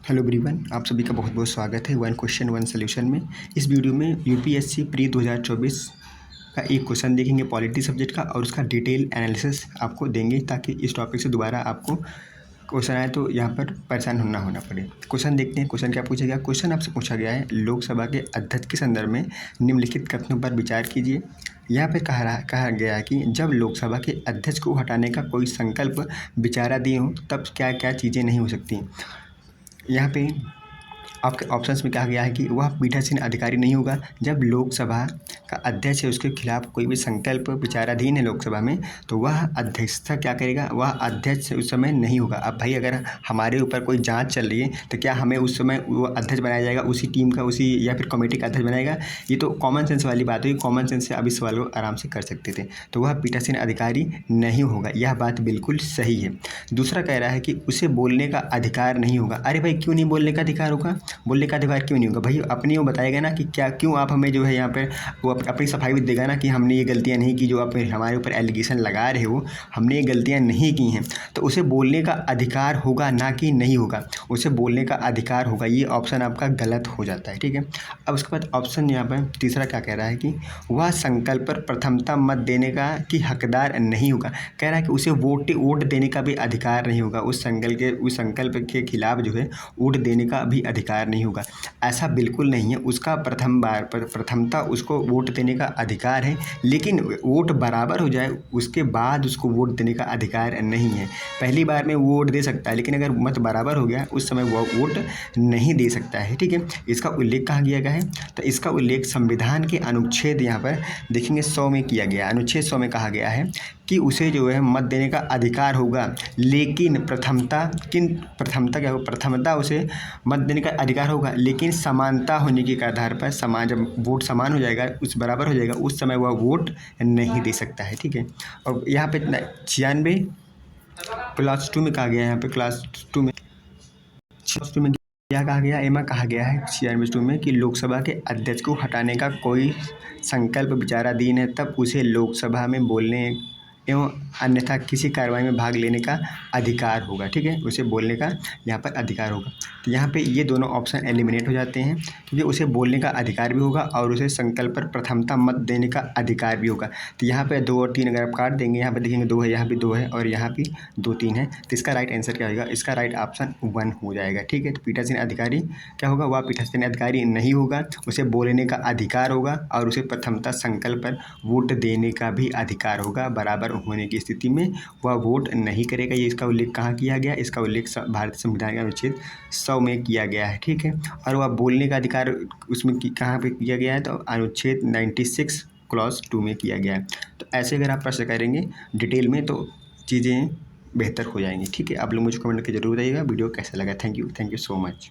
Hello everyone, आप सभी का बहुत बहुत स्वागत है वन क्वेश्चन वन सोल्यूशन में। इस वीडियो में यूपीएससी प्री 2024 का एक क्वेश्चन देखेंगे पॉलिटी सब्जेक्ट का और उसका डिटेल एनालिसिस आपको देंगे ताकि इस टॉपिक से दोबारा आपको क्वेश्चन आए तो यहाँ पर परेशान होना पड़े। क्वेश्चन देखते हैं। क्वेश्चन क्या पूछा गया। क्वेश्चन आपसे पूछा गया है, लोकसभा के अध्यक्ष के संदर्भ में निम्नलिखित कथनों पर विचार कीजिए। यहाँ पे कहा गया है कि जब लोकसभा के अध्यक्ष को हटाने का कोई संकल्प विचाराधीन हो तब क्या क्या चीज़ें नहीं हो सकती। यहाँ पे आपके ऑप्शंस में कहा गया है कि वह पीठासीन अधिकारी नहीं होगा। जब लोकसभा का अध्यक्ष है उसके खिलाफ कोई भी संकल्प विचाराधीन है लोकसभा में तो वह अध्यक्षता क्या करेगा, वह अध्यक्ष उस समय नहीं होगा। अब भाई अगर हमारे ऊपर कोई जांच चल रही है तो क्या हमें उस समय वो अध्यक्ष बनाया जाएगा, उसी टीम का उसी या फिर कमेटी का अध्यक्ष बनाएगा? ये तो कॉमन सेंस वाली बात हुई। कॉमन सेंस से अब इस सवाल को आराम से कर सकते थे। तो वह पीठासीन अधिकारी नहीं होगा, यह बात बिल्कुल सही है। दूसरा कह रहा है कि उसे बोलने का अधिकार नहीं होगा। अरे भाई क्यों नहीं बोलने का अधिकार होगा? बोलने का अधिकार क्यों नहीं होगा? भाई अपनी वो बताएगा ना कि क्या क्यों आप हमें जो है यहाँ पर वो अपनी सफाई भी देगा ना कि हमने ये गलतियाँ नहीं की जो आप हमारे ऊपर एलिगेशन लगा रहे हो, हमने ये गलतियाँ नहीं की हैं। तो उसे बोलने का अधिकार होगा, ना कि नहीं होगा। उसे बोलने का अधिकार होगा। ये ऑप्शन आपका गलत हो जाता है, ठीक है। अब उसके बाद ऑप्शन यहाँ पर तीसरा क्या कह रहा है कि वह संकल्प पर प्रथमता मत देने का कि हकदार नहीं होगा। कह रहा है कि उसे वोट देने का भी अधिकार नहीं होगा। उस संकल्प के खिलाफ जो है वोट देने का भी अधिकार नहीं होगा। ऐसा बिल्कुल नहीं है। उसका प्रथमता उसको वोट देने का अधिकार है, लेकिन वोट बराबर हो जाए उसके बाद उसको वोट देने का अधिकार नहीं है। पहली बार में वोट दे सकता है, लेकिन अगर मत बराबर हो गया उस समय वो वोट नहीं दे सकता है, ठीक है। इसका उल्लेख कहाँ किया गया है? तो इसका उल्लेख संविधान के अनुच्छेद यहाँ पर देखेंगे 100 में किया गया। अनुच्छेद 100 में कहा गया है कि उसे जो है मत देने का अधिकार होगा, लेकिन प्रथमता क्या होगा? प्रथमता उसे मत देने का अधिकार होगा, लेकिन समानता होने के आधार पर जब वोट समान हो जाएगा, उस बराबर हो जाएगा, उस समय वह वोट नहीं दे सकता है, ठीक है। और यहाँ पे 96 क्लास 2 में कहा गया है। यहाँ पे क्लास 2 में क्या कहा गया? एमा कहा गया है 96 में कि लोकसभा के अध्यक्ष को हटाने का कोई संकल्प विचाराधीन है तब उसे लोकसभा में बोलने एवं अन्यथा किसी कार्रवाई में भाग लेने का अधिकार होगा, ठीक है। उसे बोलने का यहाँ पर अधिकार होगा। तो यहाँ पे ये दोनों ऑप्शन एलिमिनेट हो जाते हैं, क्योंकि उसे बोलने का अधिकार भी होगा और उसे संकल्प पर प्रथमता मत देने का अधिकार भी होगा। तो यहाँ पे 2 और 3 अगर आप काट देंगे, यहाँ पर देखेंगे 2 है, यहाँ भी 2 है और यहाँ भी 2 3 है। तो इसका राइट आंसर क्या होगा? इसका राइट ऑप्शन 1 हो जाएगा, ठीक है। तो पीठासीन अधिकारी क्या होगा? वह पीठासीन अधिकारी नहीं होगा। उसे बोलने का अधिकार होगा और उसे प्रथमता संकल्प पर वोट देने का भी अधिकार होगा। बराबर होने की स्थिति में वह वोट नहीं करेगा। ये इसका उल्लेख कहाँ किया गया? इसका उल्लेख भारतीय संविधान के अनुच्छेद 100 में किया गया है, ठीक है। और वह बोलने का अधिकार उसमें कहाँ पे किया गया है? तो अनुच्छेद 96 क्लॉज 2 में किया गया है। तो ऐसे अगर आप प्रश्न करेंगे डिटेल में तो चीज़ें बेहतर हो जाएंगी, ठीक है। आप लोग मुझे कमेंट करके जरूर बताइएगा वीडियो कैसा लगा। Thank you so much.